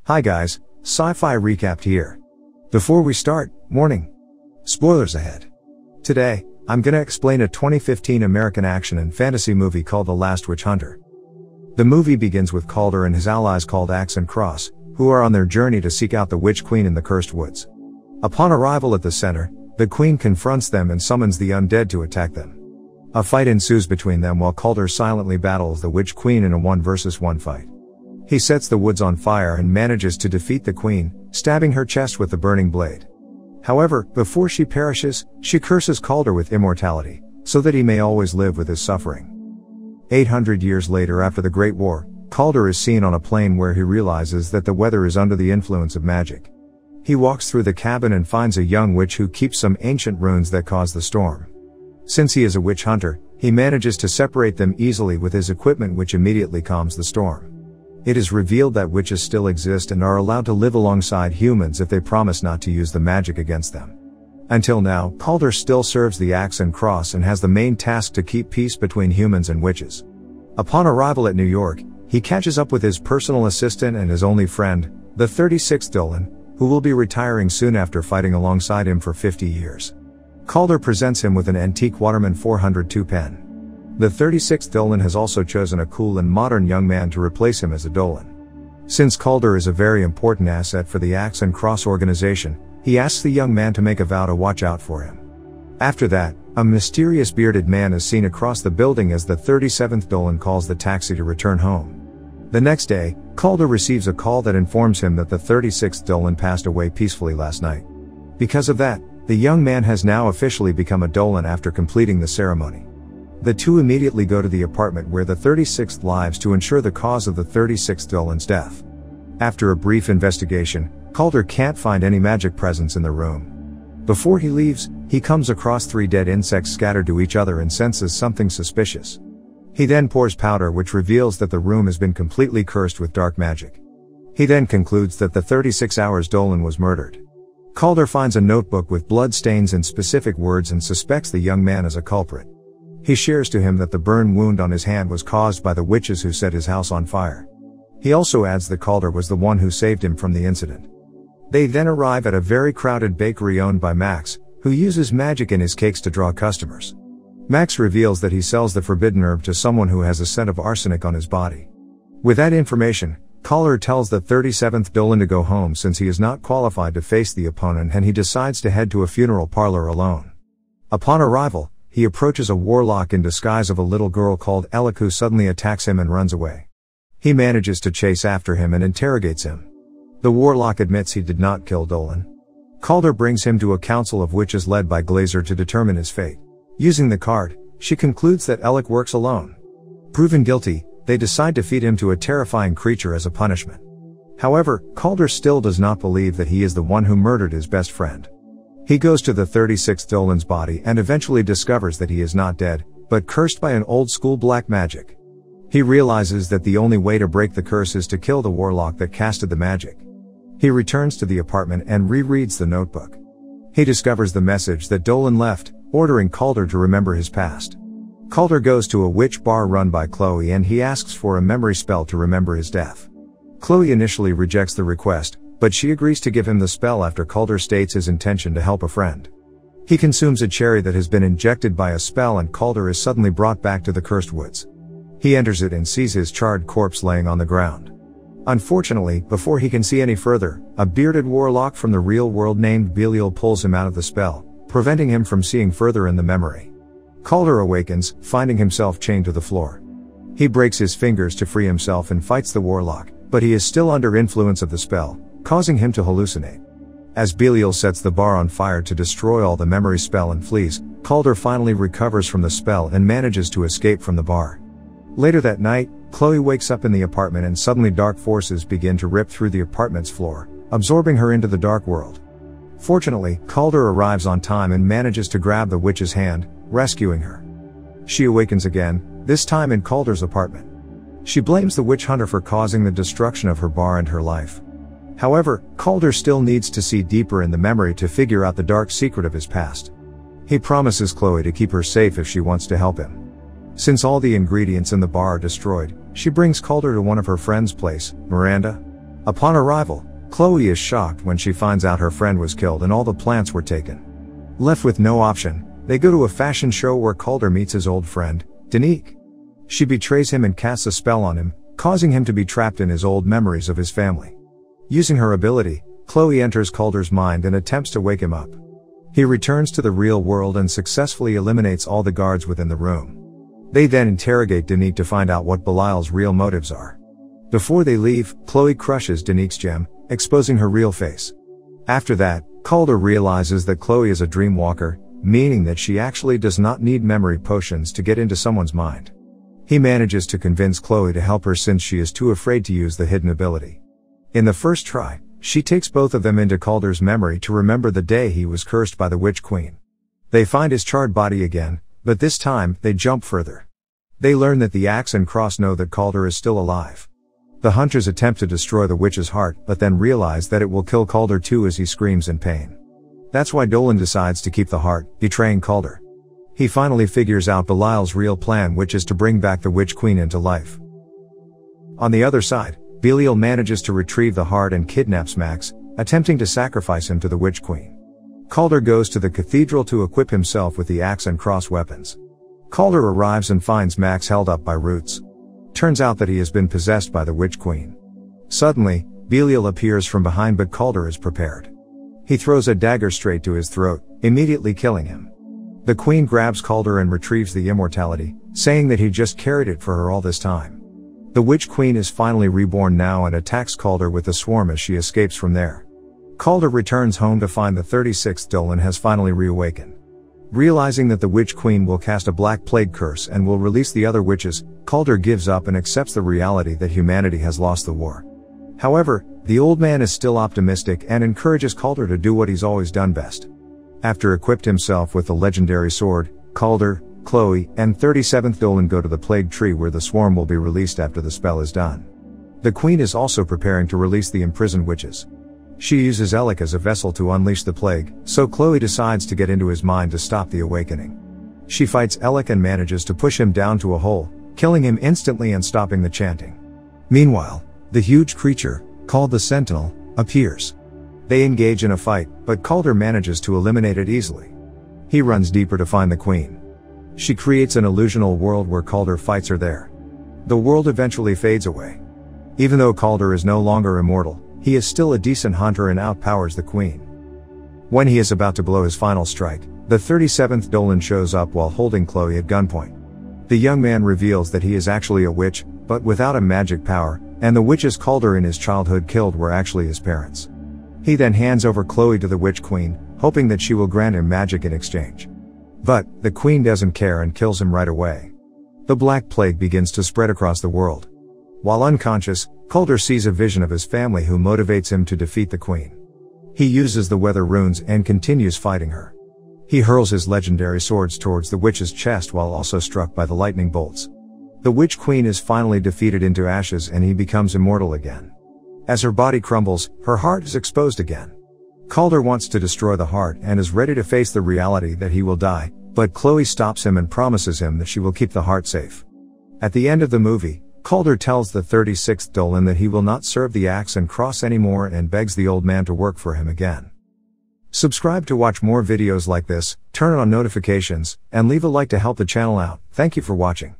Hi guys, Sci-Fi Recapped here. Before we start, warning. Spoilers ahead. Today, I'm gonna explain a 2015 American action and fantasy movie called The Last Witch Hunter. The movie begins with Calder and his allies called Axe and Cross, who are on their journey to seek out the Witch Queen in the Cursed Woods. Upon arrival at the center, the Queen confronts them and summons the undead to attack them. A fight ensues between them while Calder silently battles the Witch Queen in a 1 versus 1 fight. He sets the woods on fire and manages to defeat the Queen, stabbing her chest with the burning blade. However, before she perishes, she curses Calder with immortality, so that he may always live with his suffering. 800 years later, after the Great War, Calder is seen on a plain where he realizes that the weather is under the influence of magic. He walks through the cabin and finds a young witch who keeps some ancient runes that cause the storm. Since he is a witch hunter, he manages to separate them easily with his equipment, which immediately calms the storm. It is revealed that witches still exist and are allowed to live alongside humans if they promise not to use the magic against them. Until now, Calder still serves the Axe and Cross and has the main task to keep peace between humans and witches. Upon arrival at New York, he catches up with his personal assistant and his only friend, the 36th Dolan, who will be retiring soon after fighting alongside him for 50 years. Calder presents him with an antique Waterman 402 pen. The 36th Dolan has also chosen a cool and modern young man to replace him as a Dolan. Since Calder is a very important asset for the Axe and Cross organization, he asks the young man to make a vow to watch out for him. After that, a mysterious bearded man is seen across the building as the 37th Dolan calls the taxi to return home. The next day, Calder receives a call that informs him that the 36th Dolan passed away peacefully last night. Because of that, the young man has now officially become a Dolan after completing the ceremony. The two immediately go to the apartment where the 36th lives to ensure the cause of the 36th Dolan's death. After a brief investigation, Calder can't find any magic presence in the room. Before he leaves, he comes across 3 dead insects scattered to each other and senses something suspicious. He then pours powder which reveals that the room has been completely cursed with dark magic. He then concludes that the 36 hours Dolan was murdered. Calder finds a notebook with blood stains and specific words and suspects the young man as a culprit. He shares to him that the burn wound on his hand was caused by the witches who set his house on fire. He also adds that Calder was the one who saved him from the incident. They then arrive at a very crowded bakery owned by Max, who uses magic in his cakes to draw customers. Max reveals that he sells the forbidden herb to someone who has a scent of arsenic on his body. With that information, Calder tells the 37th Dolan to go home since he is not qualified to face the opponent, and he decides to head to a funeral parlor alone. Upon arrival, he approaches a warlock in disguise of a little girl called Alec, who suddenly attacks him and runs away. He manages to chase after him and interrogates him. The warlock admits he did not kill Dolan. Calder brings him to a council of witches led by Glazer to determine his fate. Using the card, she concludes that Alec works alone. Proven guilty, they decide to feed him to a terrifying creature as a punishment. However, Calder still does not believe that he is the one who murdered his best friend. He goes to the 36th Dolan's body and eventually discovers that he is not dead, but cursed by an old-school black magic. He realizes that the only way to break the curse is to kill the warlock that casted the magic. He returns to the apartment and rereads the notebook. He discovers the message that Dolan left, ordering Calder to remember his past. Calder goes to a witch bar run by Chloe and he asks for a memory spell to remember his death. Chloe initially rejects the request, but she agrees to give him the spell after Calder states his intention to help a friend. He consumes a cherry that has been injected by a spell and Calder is suddenly brought back to the cursed woods. He enters it and sees his charred corpse laying on the ground. Unfortunately, before he can see any further, a bearded warlock from the real world named Belial pulls him out of the spell, preventing him from seeing further in the memory. Calder awakens, finding himself chained to the floor. He breaks his fingers to free himself and fights the warlock, but he is still under influence of the spell, causing him to hallucinate. As Belial sets the bar on fire to destroy all the memory spell and flees, Calder finally recovers from the spell and manages to escape from the bar. Later that night, Chloe wakes up in the apartment and suddenly dark forces begin to rip through the apartment's floor, absorbing her into the dark world. Fortunately, Calder arrives on time and manages to grab the witch's hand, rescuing her. She awakens again, this time in Calder's apartment. She blames the witch hunter for causing the destruction of her bar and her life. However, Calder still needs to see deeper in the memory to figure out the dark secret of his past. He promises Chloe to keep her safe if she wants to help him. Since all the ingredients in the bar are destroyed, she brings Calder to one of her friends' place, Miranda. Upon arrival, Chloe is shocked when she finds out her friend was killed and all the plants were taken. Left with no option, they go to a fashion show where Calder meets his old friend, Danique. She betrays him and casts a spell on him, causing him to be trapped in his old memories of his family. Using her ability, Chloe enters Calder's mind and attempts to wake him up. He returns to the real world and successfully eliminates all the guards within the room. They then interrogate Danique to find out what Belial's real motives are. Before they leave, Chloe crushes Danique's gem, exposing her real face. After that, Calder realizes that Chloe is a dream walker, meaning that she actually does not need memory potions to get into someone's mind. He manages to convince Chloe to help her since she is too afraid to use the hidden ability. In the first try, she takes both of them into Calder's memory to remember the day he was cursed by the Witch Queen. They find his charred body again, but this time, they jump further. They learn that the axe and cross know that Calder is still alive. The hunters attempt to destroy the witch's heart, but then realize that it will kill Calder too as he screams in pain. That's why Dolan decides to keep the heart, betraying Calder. He finally figures out Belial's real plan, which is to bring back the Witch Queen into life. On the other side, Belial manages to retrieve the heart and kidnaps Max, attempting to sacrifice him to the Witch Queen. Calder goes to the cathedral to equip himself with the axe and cross weapons. Calder arrives and finds Max held up by roots. Turns out that he has been possessed by the Witch Queen. Suddenly, Belial appears from behind, but Calder is prepared. He throws a dagger straight to his throat, immediately killing him. The Queen grabs Calder and retrieves the immortality, saying that he just carried it for her all this time. The Witch Queen is finally reborn now and attacks Calder with a swarm as she escapes from there. Calder returns home to find the 36th Dolan has finally reawakened. Realizing that the Witch Queen will cast a black plague curse and will release the other witches, Calder gives up and accepts the reality that humanity has lost the war. However, the old man is still optimistic and encourages Calder to do what he's always done best. After equipped himself with the legendary sword, Calder, Chloe, and 37th Dolan go to the plague tree where the swarm will be released after the spell is done. The Queen is also preparing to release the imprisoned witches. She uses Alec as a vessel to unleash the plague, so Chloe decides to get into his mind to stop the awakening. She fights Alec and manages to push him down to a hole, killing him instantly and stopping the chanting. Meanwhile, the huge creature, called the Sentinel, appears. They engage in a fight, but Calder manages to eliminate it easily. He runs deeper to find the Queen. She creates an illusional world where Calder fights her there. The world eventually fades away. Even though Calder is no longer immortal, he is still a decent hunter and outpowers the Queen. When he is about to blow his final strike, the 37th Dolan shows up while holding Chloe at gunpoint. The young man reveals that he is actually a witch, but without a magic power, and the witches Calder in his childhood killed were actually his parents. He then hands over Chloe to the Witch Queen, hoping that she will grant him magic in exchange. But, the Queen doesn't care and kills him right away. The Black Plague begins to spread across the world. While unconscious, Calder sees a vision of his family who motivates him to defeat the Queen. He uses the weather runes and continues fighting her. He hurls his legendary swords towards the witch's chest while also struck by the lightning bolts. The Witch Queen is finally defeated into ashes and he becomes immortal again. As her body crumbles, her heart is exposed again. Calder wants to destroy the heart and is ready to face the reality that he will die, but Chloe stops him and promises him that she will keep the heart safe. At the end of the movie, Calder tells the 36th Dolan that he will not serve the axe and cross anymore and begs the old man to work for him again. Subscribe to watch more videos like this, turn on notifications, and leave a like to help the channel out. Thank you for watching.